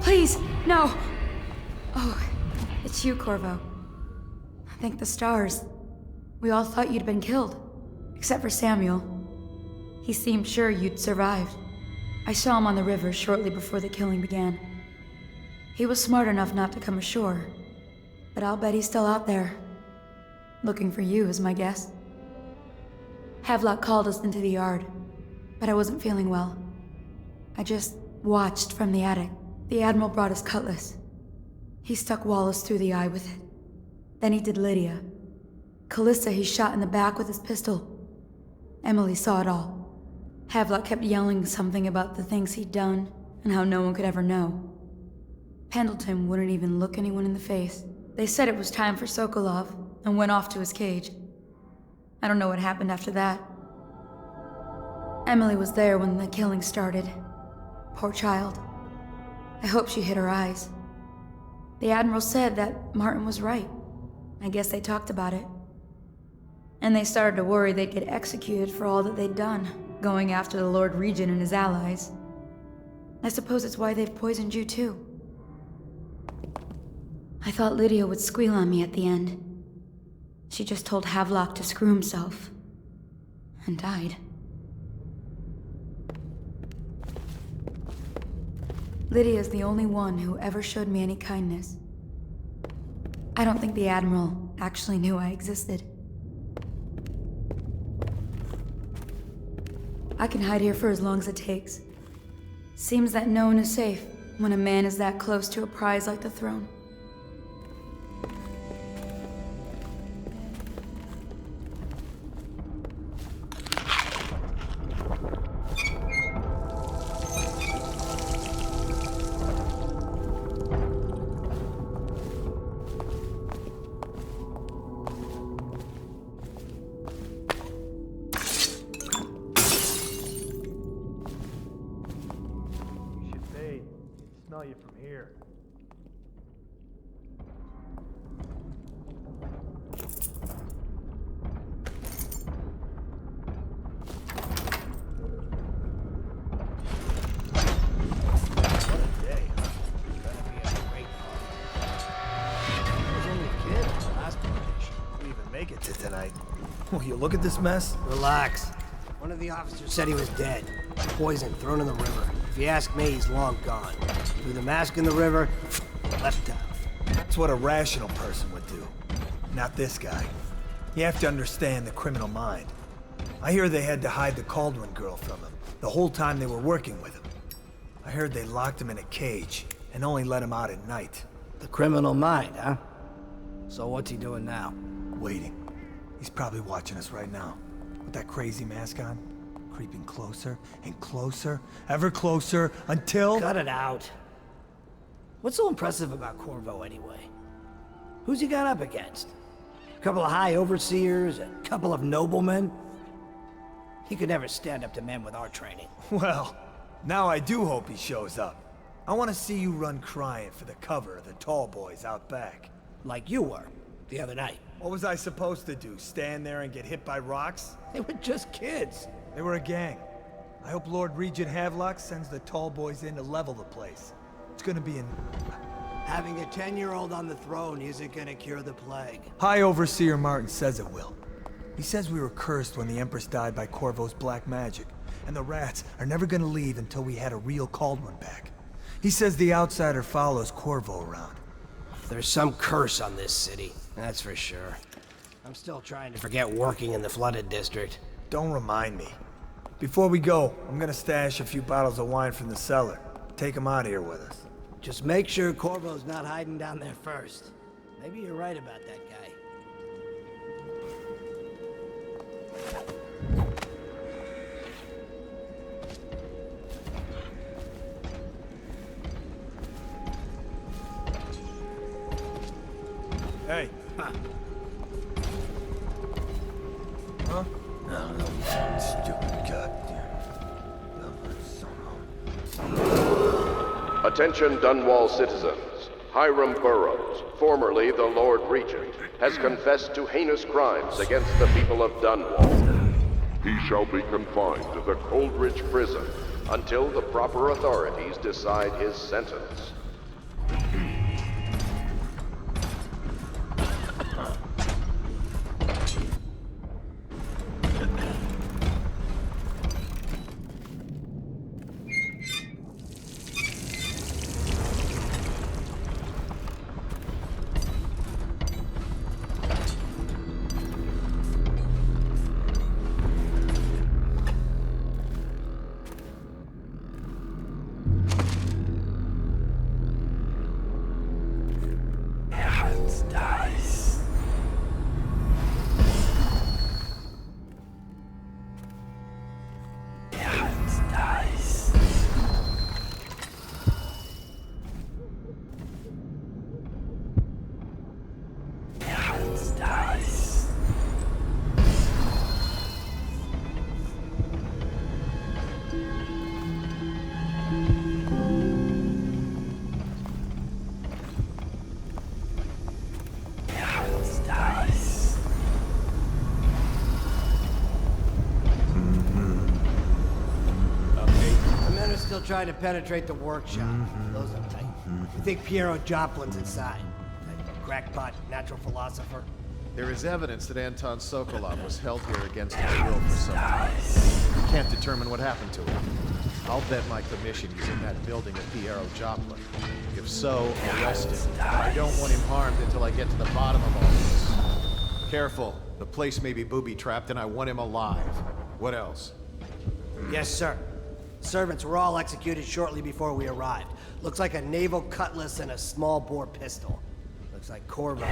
Please, no! Oh, it's you, Corvo. Thank the stars. We all thought you'd been killed. Except for Samuel. He seemed sure you'd survived. I saw him on the river shortly before the killing began. He was smart enough not to come ashore. But I'll bet he's still out there. Looking for you is my guess. Havelock called us into the yard, but I wasn't feeling well. I just watched from the attic. The Admiral brought his cutlass. He stuck Wallace through the eye with it. Then he did Lydia. Callista he shot in the back with his pistol. Emily saw it all. Havelock kept yelling something about the things he'd done and how no one could ever know. Pendleton wouldn't even look anyone in the face. They said it was time for Sokolov and went off to his cage. I don't know what happened after that. Emily was there when the killing started. Poor child. I hope she hid her eyes. The Admiral said that Martin was right. I guess they talked about it. And they started to worry they'd get executed for all that they'd done, going after the Lord Regent and his allies. I suppose it's why they've poisoned you too. I thought Lydia would squeal on me at the end. She just told Havelock to screw himself. And died. Lydia's the only one who ever showed me any kindness. I don't think the Admiral actually knew I existed. I can hide here for as long as it takes. Seems that no one is safe when a man is that close to a prize like the throne. Smell you from here. What a day, huh? Gonna be a great party. I was only a kid at the last vacation. We even make it to tonight. Will you look at this mess? Relax. One of the officers said he was dead. Poison thrown in the river. If you ask me, he's long gone. Threw the mask in the river, left town. That's what a rational person would do. Not this guy. You have to understand the criminal mind. I hear they had to hide the Cauldron girl from him, the whole time they were working with him. I heard they locked him in a cage, and only let him out at night. The criminal mind, huh? So what's he doing now? Waiting. He's probably watching us right now, with that crazy mask on. Creeping closer and closer, ever closer, until... Cut it out. What's so impressive about Corvo, anyway? Who's he got up against? A couple of high overseers, a couple of noblemen? He could never stand up to men with our training. Well, now I do hope he shows up. I want to see you run crying for the cover of the tall boys out back. Like you were, the other night. What was I supposed to do, stand there and get hit by rocks? They were just kids. They were a gang. I hope Lord Regent Havelock sends the tall boys in to level the place. It's gonna be Having a 10-year-old on the throne isn't gonna cure the plague. High Overseer Martin says it will. He says we were cursed when the Empress died by Corvo's black magic, and the rats are never gonna leave until we had a real Cauldron back. He says the outsider follows Corvo around. There's some curse on this city, that's for sure. I'm still trying to forget working in the flooded district. Don't remind me. Before we go, I'm gonna stash a few bottles of wine from the cellar. Take them out of here with us. Just make sure Corvo's not hiding down there first. Maybe you're right about that guy. Hey. Huh? No. Stupid goddamn. Attention Dunwall citizens. Hiram Burrows, formerly the Lord Regent, has confessed to heinous crimes against the people of Dunwall. He shall be confined to the Coldridge prison until the proper authorities decide his sentence. still trying to penetrate the workshop. Those are tight. You think Piero Joplin's inside? That crackpot natural philosopher? There is evidence that Anton Sokolov was held here against his will for some time. We can't determine what happened to him. I'll bet my commission he's in that building with Piero Joplin. If so, arrest him. I don't want him harmed until I get to the bottom of all this. Careful. The place may be booby-trapped and I want him alive. What else? Yes, sir. Servants were all executed shortly before we arrived. Looks like a naval cutlass and a small bore pistol. Looks like Corvo.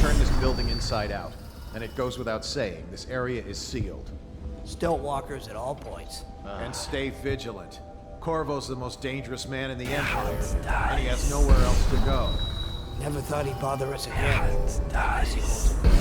Turn this building inside out. And it goes without saying, this area is sealed. Stilt walkers at all points. And stay vigilant. Corvo's the most dangerous man in the Empire, and he has nowhere else to go. Never thought he'd bother us again. I guess he holds a grudge.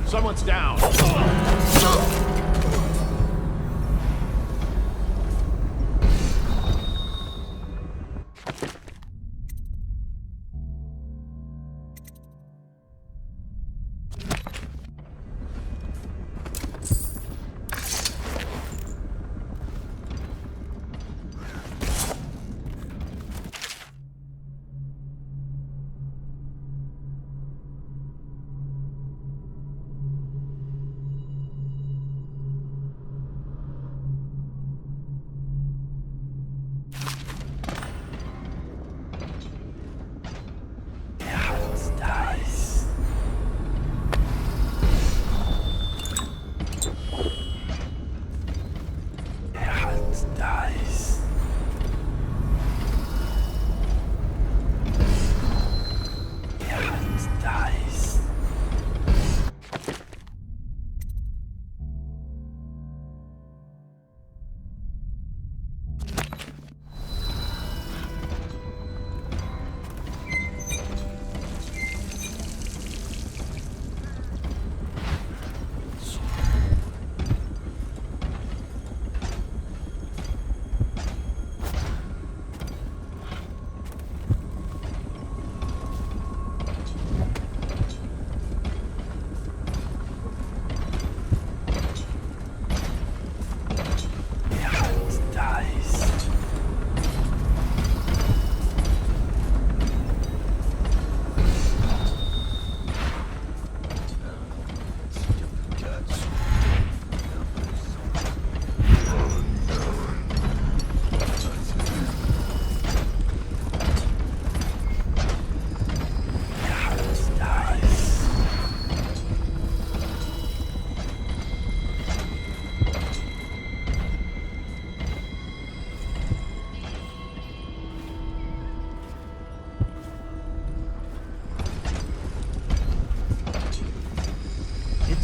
Someone's down.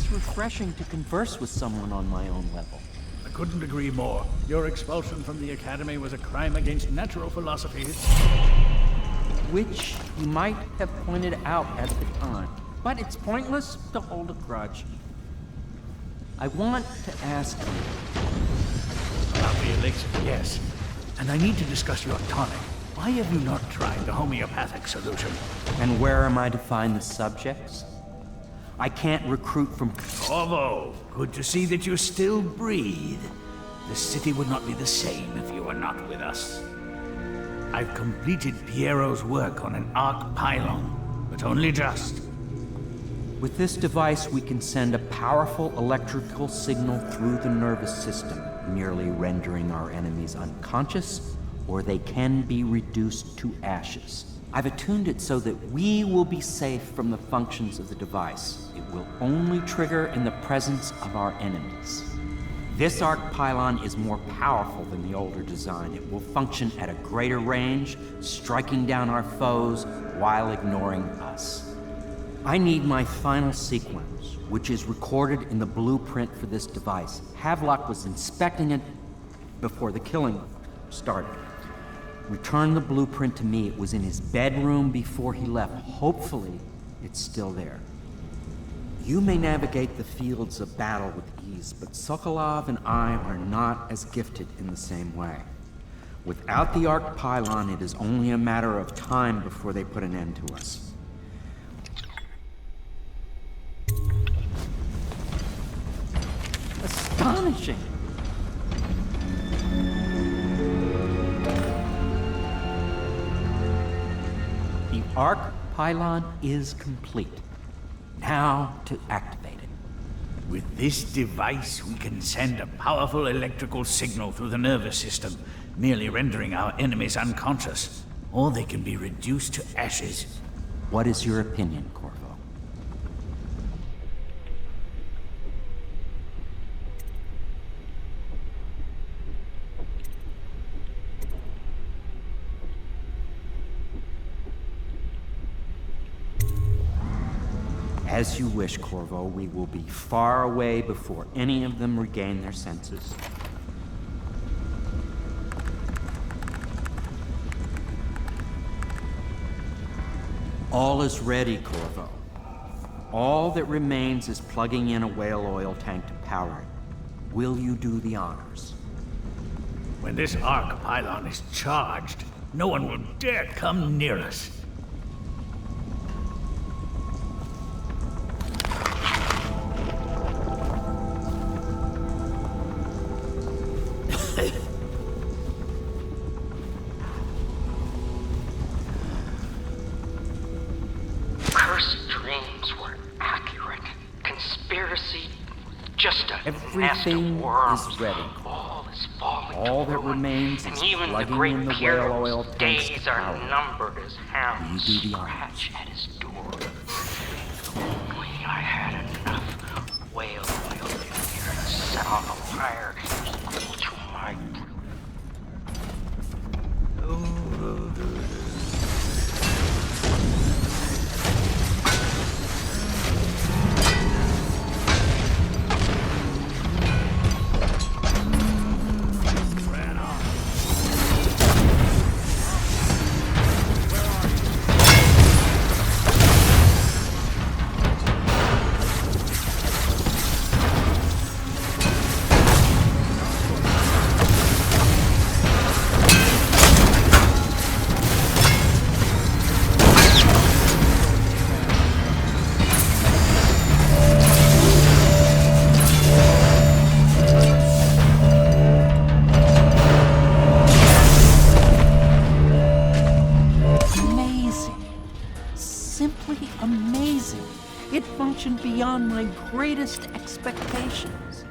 Refreshing to converse with someone on my own level. I couldn't agree more. Your expulsion from the Academy was a crime against natural philosophy. Which you might have pointed out at the time. But it's pointless to hold a grudge. I want to ask you. About the elixir, yes. And I need to discuss your tonic. Why have you not tried the homeopathic solution? And where am I to find the subjects? I can't recruit from... Corvo, good to see that you still breathe. The city would not be the same if you were not with us. I've completed Piero's work on an arc pylon, but only just. With this device, we can send a powerful electrical signal through the nervous system, merely rendering our enemies unconscious, or they can be reduced to ashes. I've attuned it so that we will be safe from the functions of the device. It will only trigger in the presence of our enemies. This arc pylon is more powerful than the older design. It will function at a greater range, striking down our foes while ignoring us. I need my final sequence, which is recorded in the blueprint for this device. Havelock was inspecting it before the killing started. Return the blueprint to me. It was in his bedroom before he left. Hopefully, it's still there. You may navigate the fields of battle with ease, but Sokolov and I are not as gifted in the same way. Without the arc pylon, it is only a matter of time before they put an end to us. Astonishing! The arc pylon is complete. Now to activate it. With this device, we can send a powerful electrical signal through the nervous system, merely rendering our enemies unconscious, or they can be reduced to ashes. What is your opinion, Corvo? As you wish, Corvo. We will be far away before any of them regain their senses. All is ready, Corvo. All that remains is plugging in a whale oil tank to power it. Will you do the honors? When this arc pylon is charged, no one will dare come near us. Everything is ready. All that remains is plugging in the whale oil tanks to power. You do the honors. At his door. Only I had enough whale oil in here to set on a fire equal to my beyond my greatest expectations.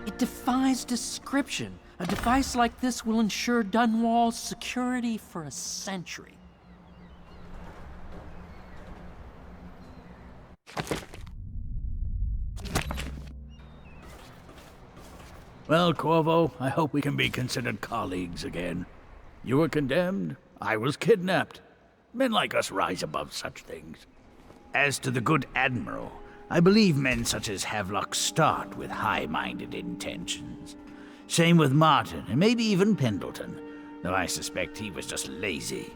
It defies description. A device like this will ensure Dunwall's security for a century. Well, Corvo, I hope we can be considered colleagues again. You were condemned, I was kidnapped. Men like us rise above such things. As to the good Admiral, I believe men such as Havelock start with high-minded intentions. Same with Martin, and maybe even Pendleton, though I suspect he was just lazy.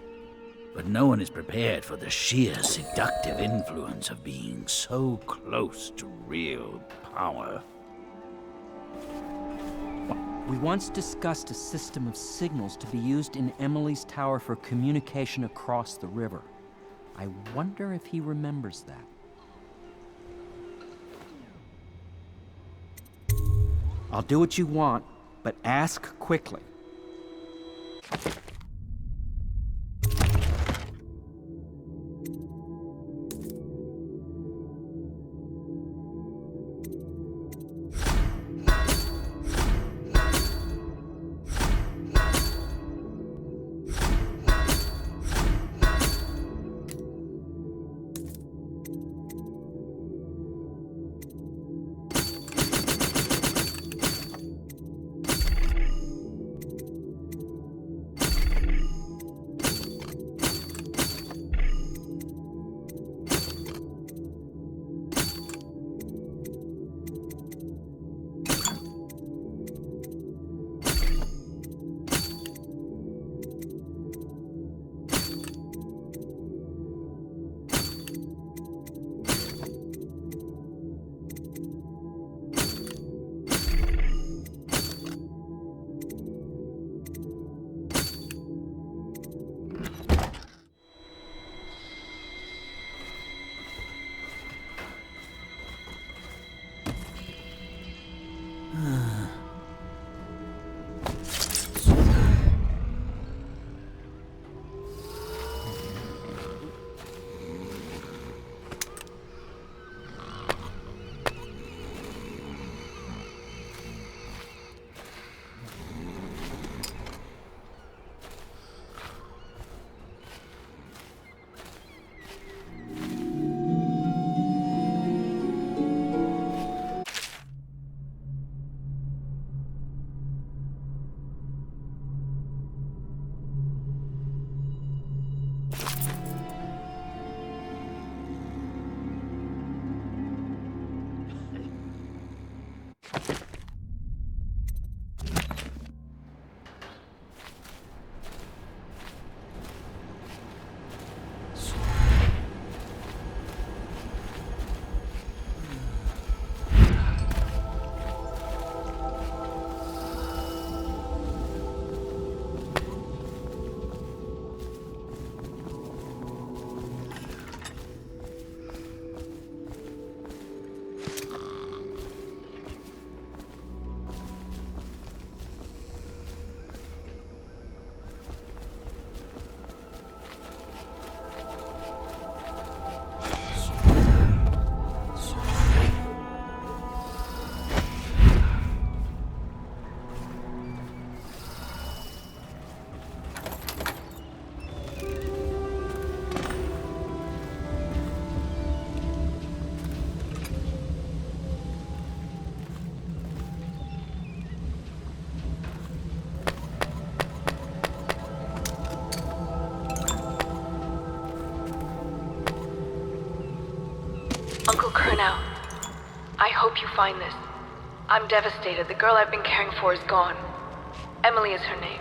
But no one is prepared for the sheer seductive influence of being so close to real power. We once discussed a system of signals to be used in Emily's tower for communication across the river. I wonder if he remembers that. I'll do what you want, but ask quickly. now. I hope you find this. I'm devastated. The girl I've been caring for is gone. Emily is her name.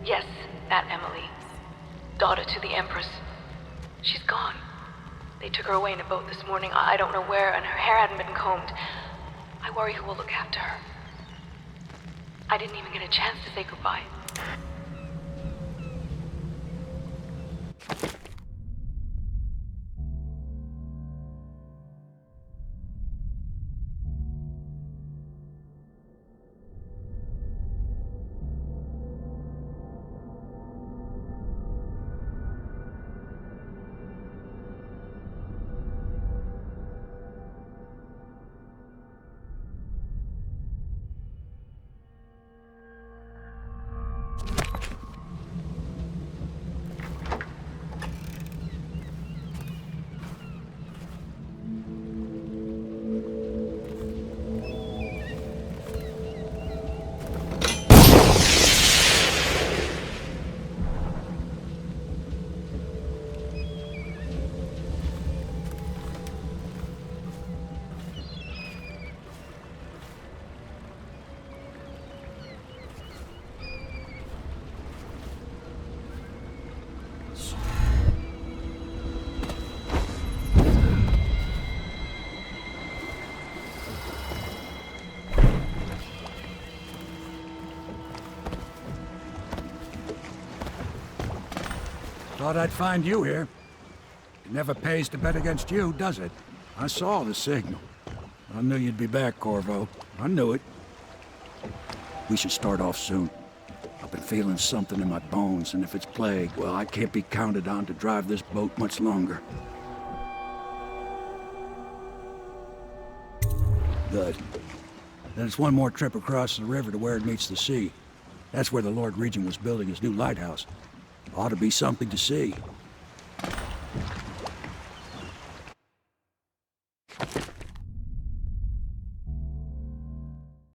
Yes, that Emily. Daughter to the Empress. She's gone. They took her away in a boat this morning. I don't know where, and her hair hadn't been combed. I worry who will look after her. I didn't even get a chance to say goodbye. Thought I'd find you here. It never pays to bet against you, does it? I saw the signal. I knew you'd be back, Corvo. I knew it. We should start off soon. I've been feeling something in my bones, and if it's plague, well, I can't be counted on to drive this boat much longer. Good. Then it's one more trip across the river to where it meets the sea. That's where the Lord Regent was building his new lighthouse. Ought to be something to see.